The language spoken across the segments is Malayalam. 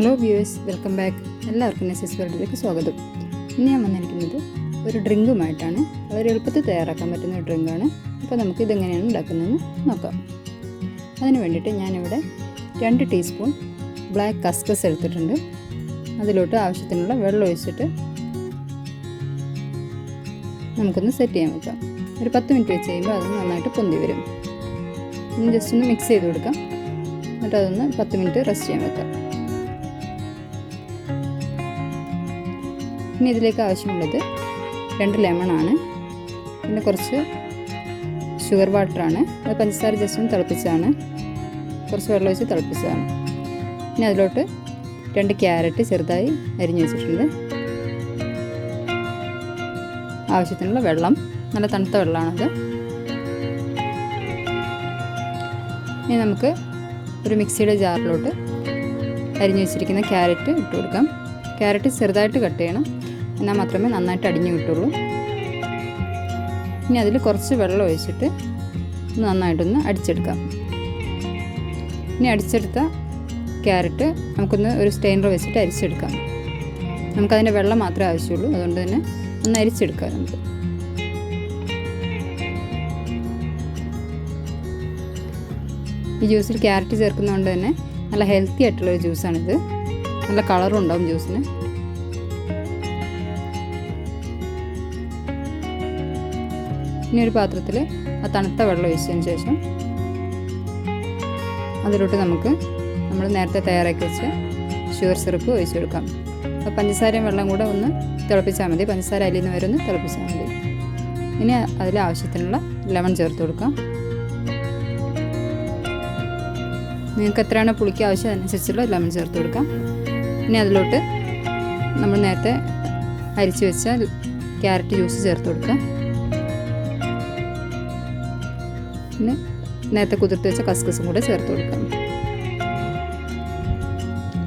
Hello viewers, welcome back. എല്ലാവർക്കും നസീസ് വേൾഡിലേക്ക് സ്വാഗതം. ഇന്ന് ഞാൻ വന്നിരിക്കുന്നത് ഒരു ഡ്രിങ്കുമായിട്ടാണ്. വളരെ എളുപ്പത്തിൽ തയ്യാറാക്കാൻ പറ്റുന്ന ഒരു ഡ്രിങ്കാണ്. അപ്പോൾ നമുക്ക് ഇതെങ്ങനെയാണ് ഉണ്ടാക്കുന്നതെന്ന് നോക്കാം. അതിന് വേണ്ടിയിട്ട് ഞാനിവിടെ 2 ടീസ്പൂൺ ബ്ലാക്ക് കസ്കസ് എടുത്തിട്ടുണ്ട്. അതിലോട്ട് ആവശ്യത്തിനുള്ള വെള്ളം ഒഴിച്ചിട്ട് നമുക്കൊന്ന് സെറ്റ് ചെയ്യാൻ വെക്കാം. ഒരു 10 മിനിറ്റ് വെച്ച് കഴിയുമ്പോൾ അത് നന്നായിട്ട് പൊന്തി വരും. ജസ്റ്റ് ഒന്ന് മിക്സ് ചെയ്ത് കൊടുക്കാം. എന്നിട്ട് അതൊന്ന് 10 മിനിറ്റ് റെസ്റ്റ് ചെയ്യാൻ വെക്കാം. ഇനി ഇതിലേക്ക് ആവശ്യമുള്ളത് 2 ലെമണാണ്, പിന്നെ കുറച്ച് ഷുഗർ വാട്ടറാണ്. അത് പഞ്ചസാര ജസ്റ്റ് ഒന്ന് തിളപ്പിച്ചതാണ്, കുറച്ച് വെള്ളം ഒഴിച്ച് തിളപ്പിച്ചതാണ്. ഇനി അതിലോട്ട് 2 ക്യാരറ്റ് ചെറുതായി അരിഞ്ഞു വെച്ചിട്ടുണ്ട്. ആവശ്യത്തിനുള്ള വെള്ളം, നല്ല തണുത്ത വെള്ളമാണത്. ഇനി നമുക്ക് ഒരു മിക്സിയുടെ ജാറിലോട്ട് അരിഞ്ഞു വെച്ചിരിക്കുന്ന ക്യാരറ്റ് ഇട്ട് കൊടുക്കാം. ക്യാരറ്റ് ചെറുതായിട്ട് കട്ട് ചെയ്യണം, എന്നാൽ മാത്രമേ നന്നായിട്ട് അടിഞ്ഞു കിട്ടുള്ളൂ. ഇനി അതിൽ കുറച്ച് വെള്ളം ഒഴിച്ചിട്ട് നന്നായിട്ടൊന്ന് അടിച്ചെടുക്കാം. ഇനി അടിച്ചെടുത്ത ക്യാരറ്റ് നമുക്കൊന്ന് ഒരു സ്റ്റെയിനർ വെച്ചിട്ട് അരിച്ചെടുക്കാം. നമുക്കതിൻ്റെ വെള്ളം മാത്രമേ ആവശ്യമുള്ളൂ, അതുകൊണ്ട് തന്നെ ഒന്ന് അരിച്ചെടുക്കാം. നമുക്ക് ഈ ജ്യൂസിൽ ക്യാരറ്റ് ചേർക്കുന്നതുകൊണ്ട് തന്നെ നല്ല ഹെൽത്തി ആയിട്ടുള്ളൊരു ജ്യൂസാണിത്. നല്ല കളറും ഉണ്ടാവും ജ്യൂസിന്. ഇനി ഒരു പാത്രത്തിൽ ആ തണുത്ത വെള്ളം ഒഴിച്ചതിന് ശേഷം അതിലോട്ട് നമ്മൾ നേരത്തെ തയ്യാറാക്കി വെച്ച് ഷുഗർ സിറപ്പ് ഒഴിച്ചു കൊടുക്കാം. അപ്പോൾ പഞ്ചസാരയും വെള്ളം കൂടെ ഒന്ന് തിളപ്പിച്ചാൽ മതി. പഞ്ചസാര അലിയിൽ നിന്ന് വരെ ഒന്ന് തിളപ്പിച്ചാൽ മതി. ഇനി അതിൽ ആവശ്യത്തിനുള്ള ലെമൺ ചേർത്ത് കൊടുക്കാം. നിങ്ങൾക്ക് എത്രയാണ് പുളിക്ക് ആവശ്യം അതനുസരിച്ചുള്ള ലെമൺ ചേർത്ത് കൊടുക്കാം. ഇനി അതിലോട്ട് നമ്മൾ നേരത്തെ അരിച്ച് വെച്ച ക്യാരറ്റ് ജ്യൂസ് ചേർത്ത് കൊടുക്കാം. പിന്നെ നേരത്തെ കുതിർത്ത് വെച്ച കസ്കസും കൂടെ ചേർത്ത് കൊടുക്കാം.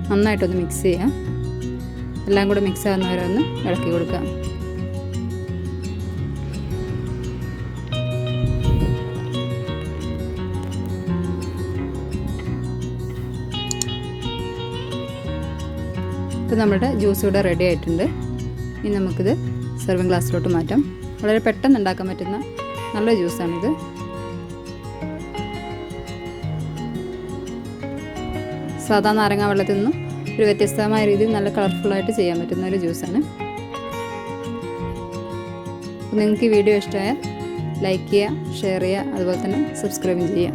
നന്നായിട്ടൊന്ന് മിക്സ് ചെയ്യാം. എല്ലാം കൂടെ മിക്സ് ആകുന്നവരെ ഒന്ന് ഇളക്കി കൊടുക്കാം. ഇപ്പോൾ നമ്മുടെ ജ്യൂസ് ഇവിടെ റെഡി ആയിട്ടുണ്ട്. ഇനി നമുക്കിത് സെർവിങ് ഗ്ലാസ്സിലോട്ട് മാറ്റാം. വളരെ പെട്ടെന്ന് ഉണ്ടാക്കാൻ പറ്റുന്ന നല്ല ജ്യൂസാണിത്. സാധാ നാരങ്ങ വെള്ളത്തിൽ നിന്നും ഒരു വ്യത്യസ്തമായ രീതിയിൽ നല്ല കളർഫുള്ളായിട്ട് ചെയ്യാൻ പറ്റുന്ന ഒരു ജ്യൂസാണ്. നിങ്ങൾക്ക് ഈ വീഡിയോ ഇഷ്ടമായാൽ ലൈക്ക് ചെയ്യുക, ഷെയർ ചെയ്യുക, അതുപോലെ തന്നെ സബ്സ്ക്രൈബും ചെയ്യുക.